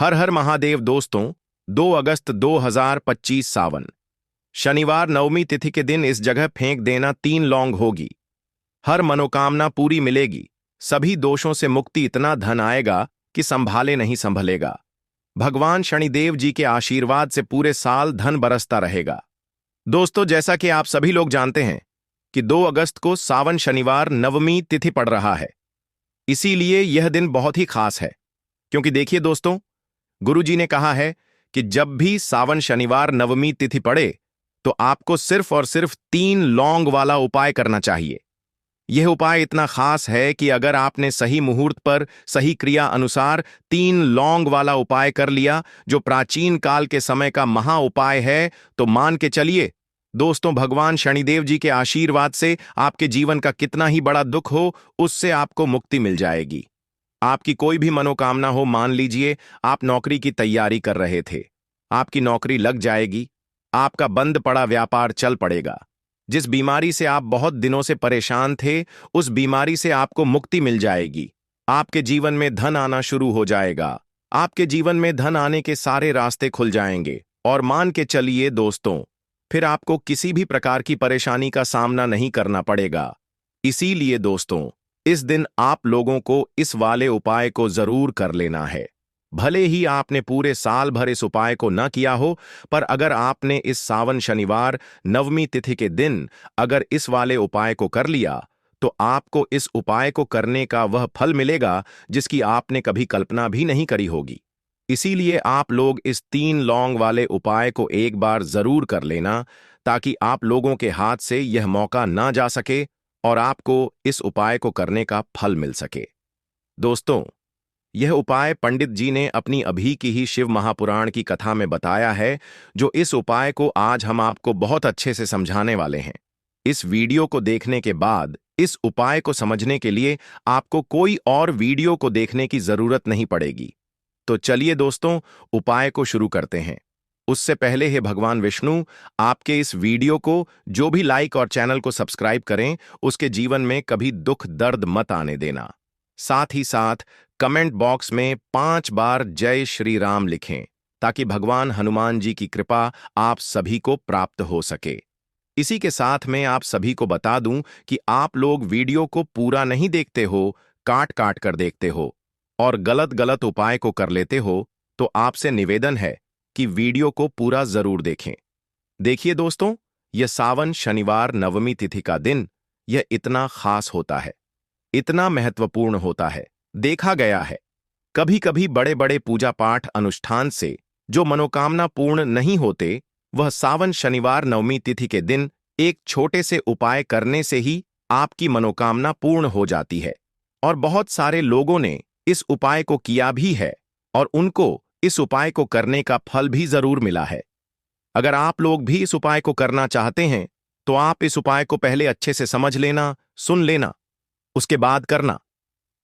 हर हर महादेव दोस्तों। 2 अगस्त 2025 सावन शनिवार नवमी तिथि के दिन इस जगह फेंक देना 3 लौंग होगी। हर मनोकामना पूरी मिलेगी। सभी दोषों से मुक्ति, इतना धन आएगा कि संभाले नहीं संभलेगा। भगवान शनिदेव जी के आशीर्वाद से पूरे साल धन बरसता रहेगा। दोस्तों, जैसा कि आप सभी लोग जानते हैं कि 2 अगस्त को सावन शनिवार नवमी तिथि पड़ रहा है। इसीलिए यह दिन बहुत ही खास है, क्योंकि देखिए दोस्तों, गुरु जी ने कहा है कि जब भी सावन शनिवार नवमी तिथि पड़े तो आपको सिर्फ और सिर्फ 3 लौंग वाला उपाय करना चाहिए। यह उपाय इतना खास है कि अगर आपने सही मुहूर्त पर सही क्रिया अनुसार 3 लौंग वाला उपाय कर लिया, जो प्राचीन काल के समय का महा उपाय है, तो मान के चलिए दोस्तों, भगवान शनिदेव जी के आशीर्वाद से आपके जीवन का कितना ही बड़ा दुख हो, उससे आपको मुक्ति मिल जाएगी। आपकी कोई भी मनोकामना हो, मान लीजिए आप नौकरी की तैयारी कर रहे थे, आपकी नौकरी लग जाएगी। आपका बंद पड़ा व्यापार चल पड़ेगा। जिस बीमारी से आप बहुत दिनों से परेशान थे, उस बीमारी से आपको मुक्ति मिल जाएगी। आपके जीवन में धन आना शुरू हो जाएगा। आपके जीवन में धन आने के सारे रास्ते खुल जाएंगे। और मान के चलिए दोस्तों, फिर आपको किसी भी प्रकार की परेशानी का सामना नहीं करना पड़ेगा। इसीलिए दोस्तों, इस दिन आप लोगों को इस वाले उपाय को जरूर कर लेना है। भले ही आपने पूरे साल भर इस उपाय को न किया हो, पर अगर आपने इस सावन शनिवार नवमी तिथि के दिन अगर इस वाले उपाय को कर लिया, तो आपको इस उपाय को करने का वह फल मिलेगा जिसकी आपने कभी कल्पना भी नहीं करी होगी। इसीलिए आप लोग इस 3 लौंग वाले उपाय को एक बार जरूर कर लेना, ताकि आप लोगों के हाथ से यह मौका ना जा सके और आपको इस उपाय को करने का फल मिल सके। दोस्तों, यह उपाय पंडित जी ने अपनी अभी की ही शिव महापुराण की कथा में बताया है, जो इस उपाय को आज हम आपको बहुत अच्छे से समझाने वाले हैं। इस वीडियो को देखने के बाद इस उपाय को समझने के लिए आपको कोई और वीडियो को देखने की जरूरत नहीं पड़ेगी। तो चलिए दोस्तों, उपाय को शुरू करते हैं। उससे पहले हे भगवान विष्णु, आपके इस वीडियो को जो भी लाइक और चैनल को सब्सक्राइब करें, उसके जीवन में कभी दुख दर्द मत आने देना। साथ ही साथ कमेंट बॉक्स में 5 बार जय श्री राम लिखें, ताकि भगवान हनुमान जी की कृपा आप सभी को प्राप्त हो सके। इसी के साथ मैं आप सभी को बता दूं कि आप लोग वीडियो को पूरा नहीं देखते हो, काट काट कर देखते हो और गलत गलत उपाय को कर लेते हो, तो आपसे निवेदन है कि वीडियो को पूरा जरूर देखें। देखिए दोस्तों, यह सावन शनिवार नवमी तिथि का दिन यह इतना खास होता है, इतना महत्वपूर्ण होता है। देखा गया है कभी कभी बड़े बड़े पूजा पाठ अनुष्ठान से जो मनोकामना पूर्ण नहीं होते, वह सावन शनिवार नवमी तिथि के दिन एक छोटे से उपाय करने से ही आपकी मनोकामना पूर्ण हो जाती है। और बहुत सारे लोगों ने इस उपाय को किया भी है और उनको इस उपाय को करने का फल भी जरूर मिला है। अगर आप लोग भी इस उपाय को करना चाहते हैं, तो आप इस उपाय को पहले अच्छे से समझ लेना, सुन लेना, उसके बाद करना।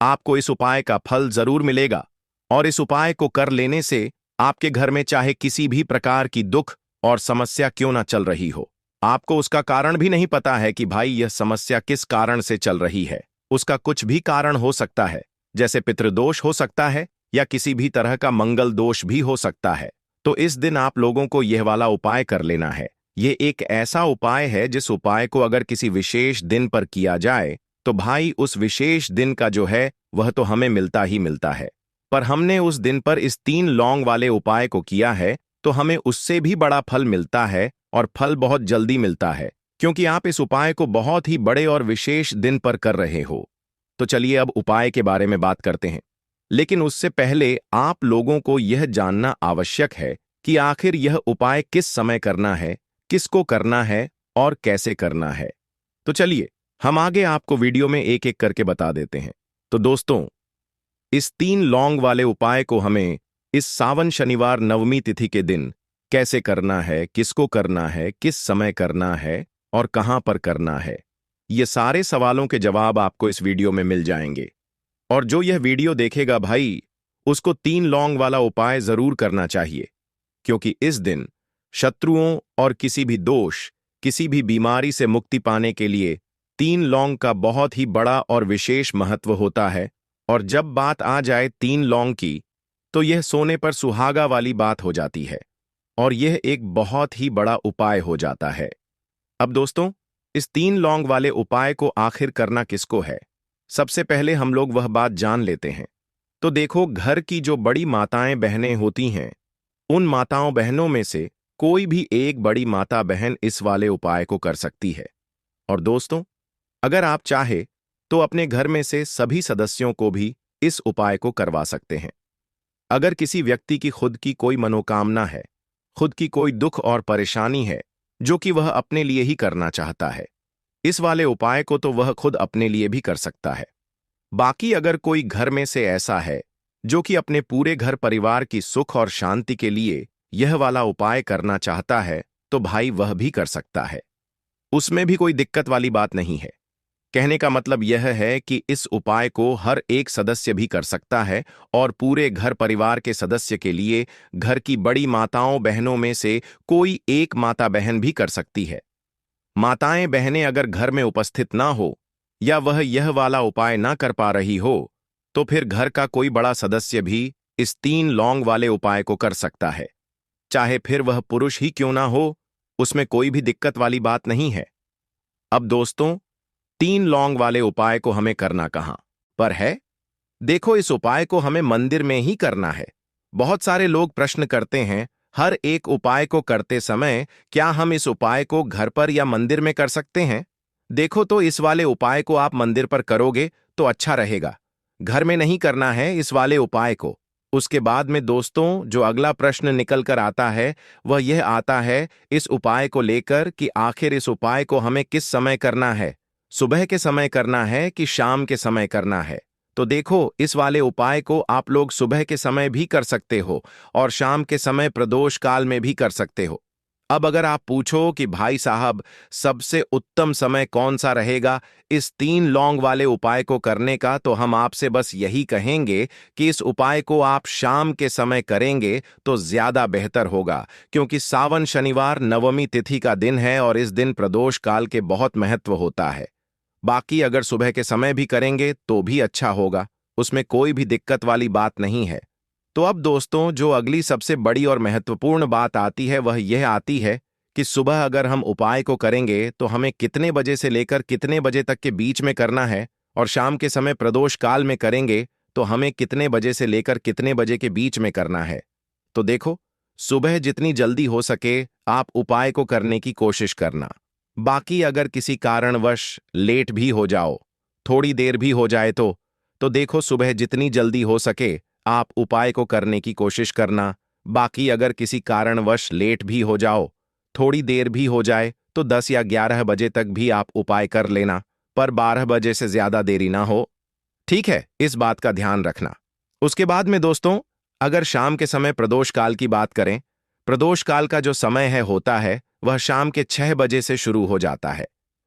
आपको इस उपाय का फल जरूर मिलेगा। और इस उपाय को कर लेने से आपके घर में चाहे किसी भी प्रकार की दुख और समस्या क्यों ना चल रही हो, आपको उसका कारण भी नहीं पता है कि भाई यह समस्या किस कारण से चल रही है। उसका कुछ भी कारण हो सकता है, जैसे पितृदोष हो सकता है या किसी भी तरह का मंगल दोष भी हो सकता है। तो इस दिन आप लोगों को यह वाला उपाय कर लेना है। यह एक ऐसा उपाय है जिस उपाय को अगर किसी विशेष दिन पर किया जाए, तो भाई उस विशेष दिन का जो है वह तो हमें मिलता ही मिलता है। पर हमने उस दिन पर इस 3 लौंग वाले उपाय को किया है, तो हमें उससे भी बड़ा फल मिलता है, और फल बहुत जल्दी मिलता है, क्योंकि आप इस उपाय को बहुत ही बड़े और विशेष दिन पर कर रहे हो। तो चलिए अब उपाय के बारे में बात करते हैं। लेकिन उससे पहले आप लोगों को यह जानना आवश्यक है कि आखिर यह उपाय किस समय करना है, किसको करना है और कैसे करना है। तो चलिए हम आगे आपको वीडियो में एक एक करके बता देते हैं। तो दोस्तों, इस 3 लौंग वाले उपाय को हमें इस सावन शनिवार नवमी तिथि के दिन कैसे करना है, किसको करना है, किस समय करना है और कहां पर करना है, ये सारे सवालों के जवाब आपको इस वीडियो में मिल जाएंगे। और जो यह वीडियो देखेगा भाई, उसको 3 लौंग वाला उपाय जरूर करना चाहिए, क्योंकि इस दिन शत्रुओं और किसी भी दोष, किसी भी बीमारी से मुक्ति पाने के लिए 3 लौंग का बहुत ही बड़ा और विशेष महत्व होता है। और जब बात आ जाए 3 लौंग की, तो यह सोने पर सुहागा वाली बात हो जाती है और यह एक बहुत ही बड़ा उपाय हो जाता है। अब दोस्तों, इस 3 लौंग वाले उपाय को आखिर करना किसको है? सबसे पहले हम लोग वह बात जान लेते हैं। तो देखो, घर की जो बड़ी माताएं बहनें होती हैं, उन माताओं बहनों में से कोई भी एक बड़ी माता बहन इस वाले उपाय को कर सकती है। और दोस्तों, अगर आप चाहे तो अपने घर में से सभी सदस्यों को भी इस उपाय को करवा सकते हैं। अगर किसी व्यक्ति की खुद की कोई मनोकामना है, खुद की कोई दुख और परेशानी है जो कि वह अपने लिए ही करना चाहता है, इस वाले उपाय को तो वह खुद अपने लिए भी कर सकता है। बाकी अगर कोई घर में से ऐसा है जो कि अपने पूरे घर परिवार की सुख और शांति के लिए यह वाला उपाय करना चाहता है, तो भाई वह भी कर सकता है। उसमें भी कोई दिक्कत वाली बात नहीं है। कहने का मतलब यह है कि इस उपाय को हर एक सदस्य भी कर सकता है और पूरे घर परिवार के सदस्य के लिए घर की बड़ी माताओं बहनों में से कोई एक माता बहन भी कर सकती है। माताएं बहनें अगर घर में उपस्थित ना हो या वह यह वाला उपाय ना कर पा रही हो, तो फिर घर का कोई बड़ा सदस्य भी इस 3 लौंग वाले उपाय को कर सकता है। चाहे फिर वह पुरुष ही क्यों ना हो, उसमें कोई भी दिक्कत वाली बात नहीं है। अब दोस्तों, 3 लौंग वाले उपाय को हमें करना कहां पर है? देखो, इस उपाय को हमें मंदिर में ही करना है। बहुत सारे लोग प्रश्न करते हैं, हर एक उपाय को करते समय क्या हम इस उपाय को घर पर या मंदिर में कर सकते हैं? देखो, तो इस वाले उपाय को आप मंदिर पर करोगे तो अच्छा रहेगा। घर में नहीं करना है इस वाले उपाय को। उसके बाद में दोस्तों, जो अगला प्रश्न निकल कर आता है वह यह आता है इस उपाय को लेकर कि आखिर इस उपाय को हमें किस समय करना है, सुबह के समय करना है कि शाम के समय करना है? तो देखो, इस वाले उपाय को आप लोग सुबह के समय भी कर सकते हो और शाम के समय प्रदोष काल में भी कर सकते हो। अब अगर आप पूछो कि भाई साहब, सबसे उत्तम समय कौन सा रहेगा इस 3 लौंग वाले उपाय को करने का, तो हम आपसे बस यही कहेंगे कि इस उपाय को आप शाम के समय करेंगे तो ज्यादा बेहतर होगा, क्योंकि सावन शनिवार नवमी तिथि का दिन है और इस दिन प्रदोष काल के बहुत महत्व होता है। बाकी अगर सुबह के समय भी करेंगे तो भी अच्छा होगा, उसमें कोई भी दिक्कत वाली बात नहीं है। तो अब दोस्तों, जो अगली सबसे बड़ी और महत्वपूर्ण बात आती है वह यह आती है कि सुबह अगर हम उपाय को करेंगे तो हमें कितने बजे से लेकर कितने बजे तक के बीच में करना है, और शाम के समय प्रदोष काल में करेंगे तो हमें कितने बजे से लेकर कितने बजे के बीच में करना है। तो देखो, सुबह जितनी जल्दी हो सके आप उपाय को करने की कोशिश करना। बाकी अगर किसी कारणवश लेट भी हो जाओ, थोड़ी देर भी हो जाए तो देखो, सुबह जितनी जल्दी हो सके आप उपाय को करने की कोशिश करना। बाकी अगर किसी कारणवश लेट भी हो जाओ, थोड़ी देर भी हो जाए, तो 10 या 11 बजे तक भी आप उपाय कर लेना, पर 12 बजे से ज्यादा देरी ना हो। ठीक है, इस बात का ध्यान रखना। उसके बाद में दोस्तों, अगर शाम के समय प्रदोष काल की बात करें, प्रदोष काल का जो समय है होता है वह शाम के 6 बजे से शुरू हो जाता है।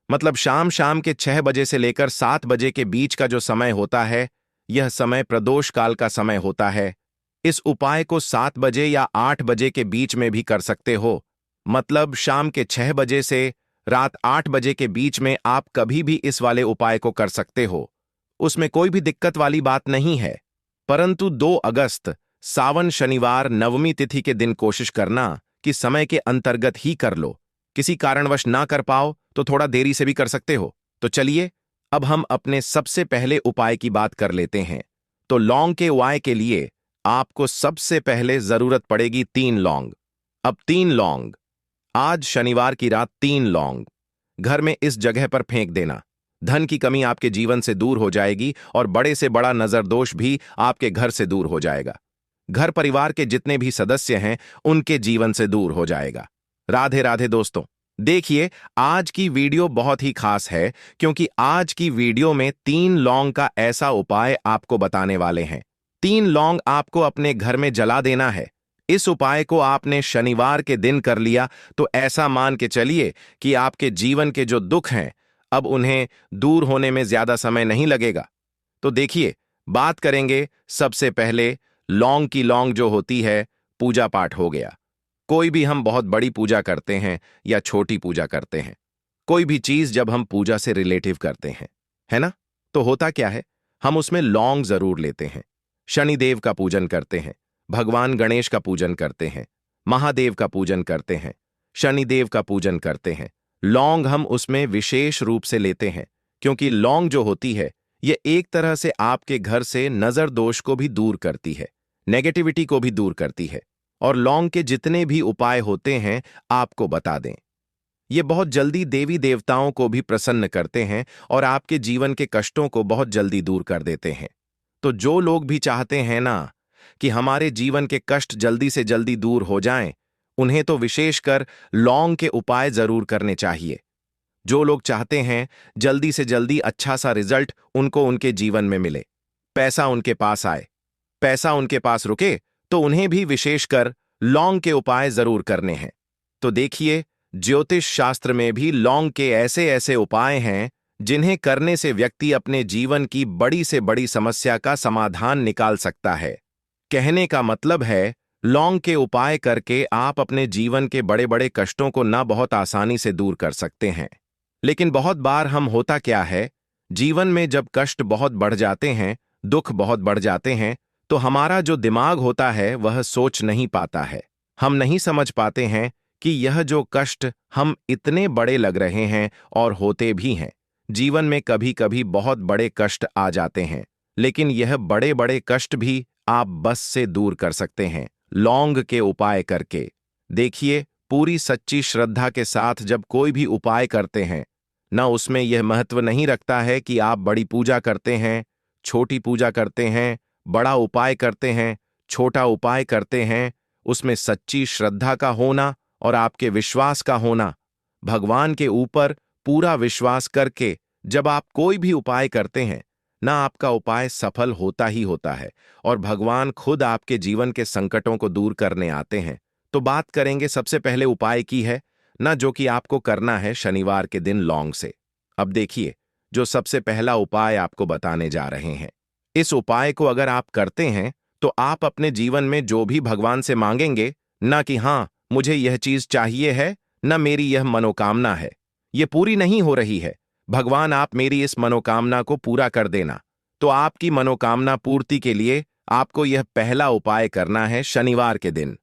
मतलब शाम शाम के 6 बजे से लेकर 7 बजे के बीच का जो समय होता है, यह समय प्रदोष काल का समय होता है। इस उपाय को 7 बजे या 8 बजे के बीच में भी कर सकते हो। मतलब शाम के 6 बजे से रात 8 बजे के बीच में आप कभी भी इस वाले उपाय को कर सकते हो, उसमें कोई भी दिक्कत वाली बात नहीं है। परंतु 2 अगस्त सावन शनिवार नवमी तिथि के दिन कोशिश करना कि समय के अंतर्गत ही कर लो। किसी कारणवश ना कर पाओ तो थोड़ा देरी से भी कर सकते हो। तो चलिए, अब हम अपने सबसे पहले उपाय की बात कर लेते हैं। तो लौंग के उपाय के लिए आपको सबसे पहले जरूरत पड़ेगी 3 लौंग। अब 3 लौंग, आज शनिवार की रात 3 लौंग घर में इस जगह पर फेंक देना। धन की कमी आपके जीवन से दूर हो जाएगी और बड़े से बड़ा नजर दोष भी आपके घर से दूर हो जाएगा। घर परिवार के जितने भी सदस्य हैं उनके जीवन से दूर हो जाएगा। राधे राधे दोस्तों। देखिए, आज की वीडियो बहुत ही खास है, क्योंकि आज की वीडियो में 3 लौंग का ऐसा उपाय आपको बताने वाले हैं। 3 लौंग आपको अपने घर में जला देना है। इस उपाय को आपने शनिवार के दिन कर लिया तो ऐसा मान के चलिए कि आपके जीवन के जो दुख हैं अब उन्हें दूर होने में ज्यादा समय नहीं लगेगा। तो देखिए, बात करेंगे सबसे पहले लौंग की। लौंग जो होती है, पूजा पाठ हो गया। कोई भी हम बहुत बड़ी पूजा करते हैं या छोटी पूजा करते हैं, कोई भी चीज जब हम पूजा से रिलेटिव करते हैं, है ना, तो होता क्या है, हम उसमें लौंग जरूर लेते हैं। शनिदेव का पूजन करते हैं भगवान गणेश का पूजन करते हैं, महादेव का पूजन करते हैं, शनिदेव का पूजन करते हैं। लौंग हम उसमें विशेष रूप से लेते हैं, क्योंकि लौंग जो होती है ये एक तरह से आपके घर से नजर दोष को भी दूर करती है, नेगेटिविटी को भी दूर करती है। और लौंग के जितने भी उपाय होते हैं आपको बता दें, ये बहुत जल्दी देवी देवताओं को भी प्रसन्न करते हैं और आपके जीवन के कष्टों को बहुत जल्दी दूर कर देते हैं। तो जो लोग भी चाहते हैं ना कि हमारे जीवन के कष्ट जल्दी से जल्दी दूर हो जाएं, उन्हें तो विशेषकर लौंग के उपाय जरूर करने चाहिए। जो लोग चाहते हैं जल्दी से जल्दी अच्छा सा रिजल्ट उनको उनके जीवन में मिले, पैसा उनके पास आए, पैसा उनके पास रुके, तो उन्हें भी विशेषकर लौंग के उपाय जरूर करने हैं। तो देखिए, ज्योतिष शास्त्र में भी लौंग के ऐसे ऐसे उपाय हैं जिन्हें करने से व्यक्ति अपने जीवन की बड़ी से बड़ी समस्या का समाधान निकाल सकता है। कहने का मतलब है, लौंग के उपाय करके आप अपने जीवन के बड़े बड़े कष्टों को ना बहुत आसानी से दूर कर सकते हैं। लेकिन बहुत बार हम होता क्या है, जीवन में जब कष्ट बहुत बढ़ जाते हैं, दुख बहुत बढ़ जाते हैं, तो हमारा जो दिमाग होता है वह सोच नहीं पाता है। हम नहीं समझ पाते हैं कि यह जो कष्ट हम इतने बड़े लग रहे हैं और होते भी हैं। जीवन में कभी कभी बहुत बड़े कष्ट आ जाते हैं, लेकिन यह बड़े बड़े कष्ट भी आप बस से दूर कर सकते हैं लौंग के उपाय करके। देखिए, पूरी सच्ची श्रद्धा के साथ जब कोई भी उपाय करते हैं ना, उसमें यह महत्व नहीं रखता है कि आप बड़ी पूजा करते हैं, छोटी पूजा करते हैं, बड़ा उपाय करते हैं, छोटा उपाय करते हैं। उसमें सच्ची श्रद्धा का होना और आपके विश्वास का होना, भगवान के ऊपर पूरा विश्वास करके जब आप कोई भी उपाय करते हैं ना, आपका उपाय सफल होता ही होता है और भगवान खुद आपके जीवन के संकटों को दूर करने आते हैं। तो बात करेंगे सबसे पहले उपाय की है ना, जो कि आपको करना है शनिवार के दिन लौंग से। अब देखिए, जो सबसे पहला उपाय आपको बताने जा रहे हैं, इस उपाय को अगर आप करते हैं तो आप अपने जीवन में जो भी भगवान से मांगेंगे ना कि हाँ मुझे यह चीज चाहिए है, ना मेरी यह मनोकामना है, ये पूरी नहीं हो रही है, भगवान आप मेरी इस मनोकामना को पूरा कर देना। तो आपकी मनोकामना पूर्ति के लिए आपको यह पहला उपाय करना है शनिवार के दिन।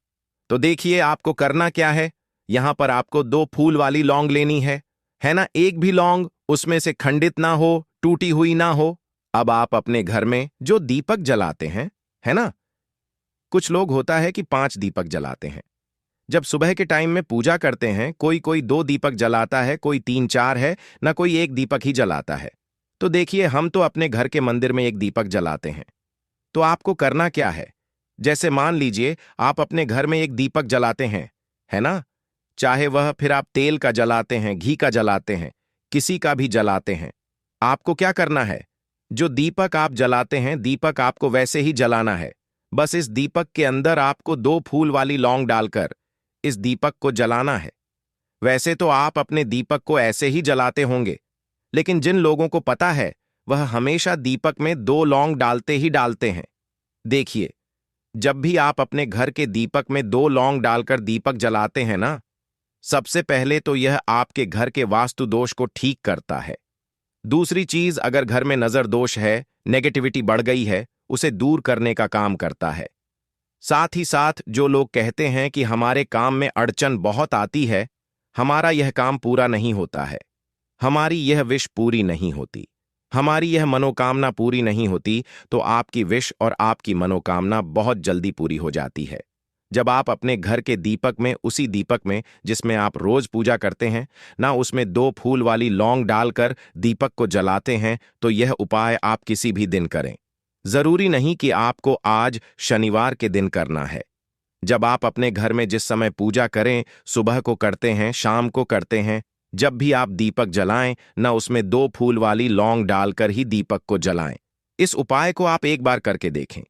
तो देखिए, आपको करना क्या है, यहां पर आपको 2 फूल वाली लौंग लेनी है ना। एक भी लौंग उसमें से खंडित ना हो, टूटी हुई ना हो। अब आप अपने घर में जो दीपक जलाते हैं, है ना, कुछ लोग होता है कि 5 दीपक जलाते हैं। जब सुबह के टाइम में पूजा करते हैं, कोई कोई 2 दीपक जलाता है, कोई 3-4 है ना, कोई 1 दीपक ही जलाता है। तो देखिए, हम तो अपने घर के मंदिर में 1 दीपक जलाते हैं। तो आपको करना क्या है, जैसे मान लीजिए आप अपने घर में 1 दीपक जलाते हैं, है ना, चाहे वह फिर आप तेल का जलाते हैं, घी का जलाते हैं, किसी का भी जलाते हैं। आपको क्या करना है, जो दीपक आप जलाते हैं, दीपक आपको वैसे ही जलाना है। बस इस दीपक के अंदर आपको 2 फूल वाली लौंग डालकर इस दीपक को जलाना है। वैसे तो आप अपने दीपक को ऐसे ही जलाते होंगे, लेकिन जिन लोगों को पता है वह हमेशा दीपक में 2 लौंग डालते ही डालते हैं। देखिए, जब भी आप अपने घर के दीपक में 2 लौंग डालकर दीपक जलाते हैं ना, सबसे पहले तो यह आपके घर के वास्तु दोष को ठीक करता है। दूसरी चीज, अगर घर में नजर दोष है, नेगेटिविटी बढ़ गई है, उसे दूर करने का काम करता है। साथ ही साथ जो लोग कहते हैं कि हमारे काम में अड़चन बहुत आती है, हमारा यह काम पूरा नहीं होता है, हमारी यह विश पूरी नहीं होती, हमारी यह मनोकामना पूरी नहीं होती, तो आपकी विश और आपकी मनोकामना बहुत जल्दी पूरी हो जाती है। जब आप अपने घर के दीपक में, उसी दीपक में जिसमें आप रोज पूजा करते हैं ना, उसमें 2 फूल वाली लौंग डालकर दीपक को जलाते हैं, तो यह उपाय आप किसी भी दिन करें। जरूरी नहीं कि आपको आज शनिवार के दिन करना है। जब आप अपने घर में जिस समय पूजा करें, सुबह को करते हैं, शाम को करते हैं, जब भी आप दीपक जलाएं ना, उसमें 2 फूल वाली लौंग डालकर ही दीपक को जलाएं। इस उपाय को आप एक बार करके देखें,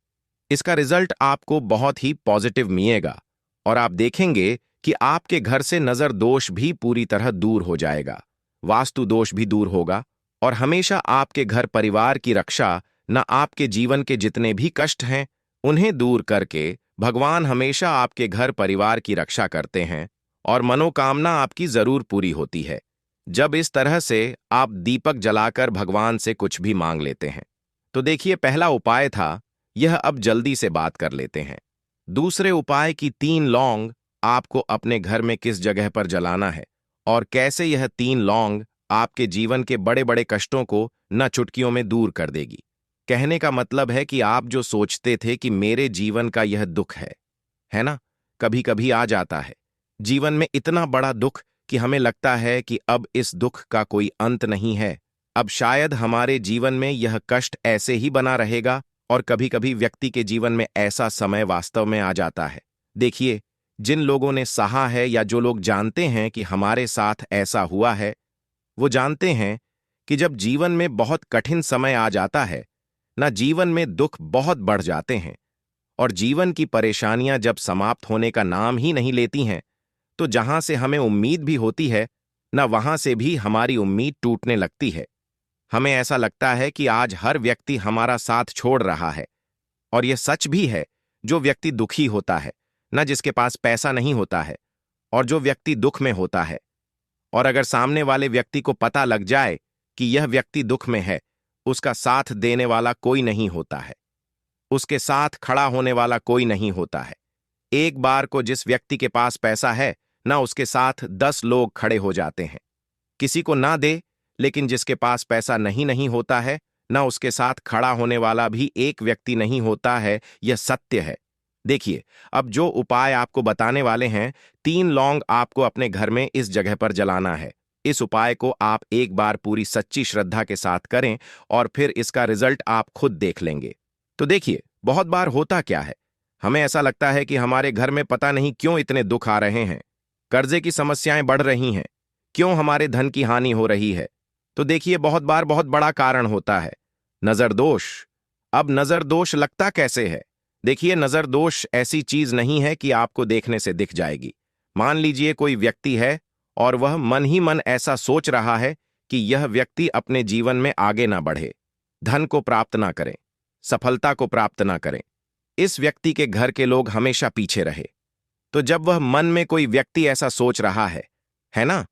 इसका रिजल्ट आपको बहुत ही पॉजिटिव मिलेगा और आप देखेंगे कि आपके घर से नजर दोष भी पूरी तरह दूर हो जाएगा, वास्तु दोष भी दूर होगा और हमेशा आपके घर परिवार की रक्षा, न आपके जीवन के जितने भी कष्ट हैं उन्हें दूर करके भगवान हमेशा आपके घर परिवार की रक्षा करते हैं और मनोकामना आपकी जरूर पूरी होती है, जब इस तरह से आप दीपक जलाकर भगवान से कुछ भी मांग लेते हैं। तो देखिए, पहला उपाय था यह। अब जल्दी से बात कर लेते हैं दूसरे उपाय की 3 लौंग आपको अपने घर में किस जगह पर जलाना है और कैसे यह 3 लौंग आपके जीवन के बड़े बड़े कष्टों को न चुटकियों में दूर कर देगी। कहने का मतलब है कि आप जो सोचते थे कि मेरे जीवन का यह दुख है ना, कभी कभी आ जाता है जीवन में इतना बड़ा दुख कि हमें लगता है कि अब इस दुख का कोई अंत नहीं है, अब शायद हमारे जीवन में यह कष्ट ऐसे ही बना रहेगा। और कभी कभी व्यक्ति के जीवन में ऐसा समय वास्तव में आ जाता है। देखिए, जिन लोगों ने सहा है या जो लोग जानते हैं कि हमारे साथ ऐसा हुआ है, वो जानते हैं कि जब जीवन में बहुत कठिन समय आ जाता है ना, जीवन में दुख बहुत बढ़ जाते हैं और जीवन की परेशानियां जब समाप्त होने का नाम ही नहीं लेती हैं, तो जहां से हमें उम्मीद भी होती है ना, वहां से भी हमारी उम्मीद टूटने लगती है। हमें ऐसा लगता है कि आज हर व्यक्ति हमारा साथ छोड़ रहा है। और यह सच भी है, जो व्यक्ति दुखी होता है ना, जिसके पास पैसा नहीं होता है, और जो व्यक्ति दुख में होता है, और अगर सामने वाले व्यक्ति को पता लग जाए कि यह व्यक्ति दुख में है, उसका साथ देने वाला कोई नहीं होता है, उसके साथ खड़ा होने वाला कोई नहीं होता है। एक बार को जिस व्यक्ति के पास पैसा है ना, उसके साथ 10 लोग खड़े हो जाते हैं। किसी को ना दे, लेकिन जिसके पास पैसा नहीं नहीं होता है ना, उसके साथ खड़ा होने वाला भी एक व्यक्ति नहीं होता है। यह सत्य है। देखिए, अब जो उपाय आपको बताने वाले हैं, 3 लौंग आपको अपने घर में इस जगह पर जलाना है। इस उपाय को आप एक बार पूरी सच्ची श्रद्धा के साथ करें और फिर इसका रिजल्ट आप खुद देख लेंगे। तो देखिए, बहुत बार होता क्या है, हमें ऐसा लगता है कि हमारे घर में पता नहीं क्यों इतने दुख आ रहे हैं, कर्जे की समस्याएं बढ़ रही हैं, क्यों हमारे धन की हानि हो रही है। तो देखिए, बहुत बार बहुत बड़ा कारण होता है नजर दोष। अब नजर दोष लगता कैसे है? देखिए, नजर दोष ऐसी चीज नहीं है कि आपको देखने से दिख जाएगी। मान लीजिए कोई व्यक्ति है और वह मन ही मन ऐसा सोच रहा है कि यह व्यक्ति अपने जीवन में आगे ना बढ़े, धन को प्राप्त ना करें, सफलता को प्राप्त ना करें, इस व्यक्ति के घर के लोग हमेशा पीछे रहे। तो जब वह मन में कोई व्यक्ति ऐसा सोच रहा है ना,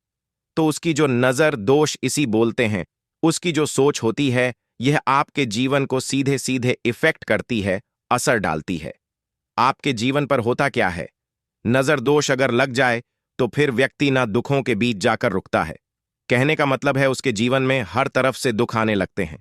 तो उसकी जो नजर दोष इसी बोलते हैं, उसकी जो सोच होती है, यह आपके जीवन को सीधे सीधे इफेक्ट करती है, असर डालती है। आपके जीवन पर होता क्या है, नजर दोष अगर लग जाए तो फिर व्यक्ति ना दुखों के बीच जाकर रुकता है। कहने का मतलब है उसके जीवन में हर तरफ से दुख आने लगते हैं,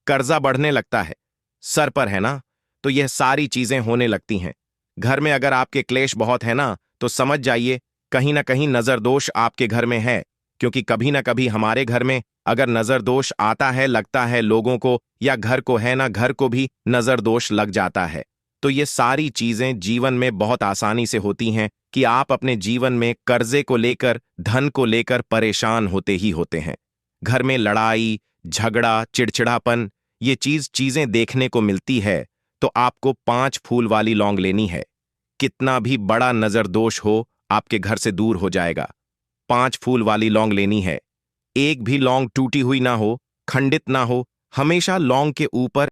कर्जा बढ़ने लगता है, सर पर है ना, तो यह सारी चीजें होने लगती हैं। घर में अगर आपके क्लेश बहुत है ना, तो समझ जाइए कहीं ना कहीं नजर दोष आपके घर में है। क्योंकि कभी ना कभी हमारे घर में अगर नजर दोष आता है, लगता है लोगों को या घर को है ना, घर को भी नजर दोष लग जाता है। तो ये सारी चीजें जीवन में बहुत आसानी से होती हैं कि आप अपने जीवन में कर्जे को लेकर, धन को लेकर परेशान होते ही होते हैं। घर में लड़ाई, झगड़ा, चिड़चिड़ापन, ये चीजें देखने को मिलती है। तो आपको 5 फूल वाली लौंग लेनी है। कितना भी बड़ा नजर दोष हो, आपके घर से दूर हो जाएगा। 5 फूल वाली लौंग लेनी है। एक भी लौंग टूटी हुई ना हो, खंडित ना हो, हमेशा लौंग के ऊपर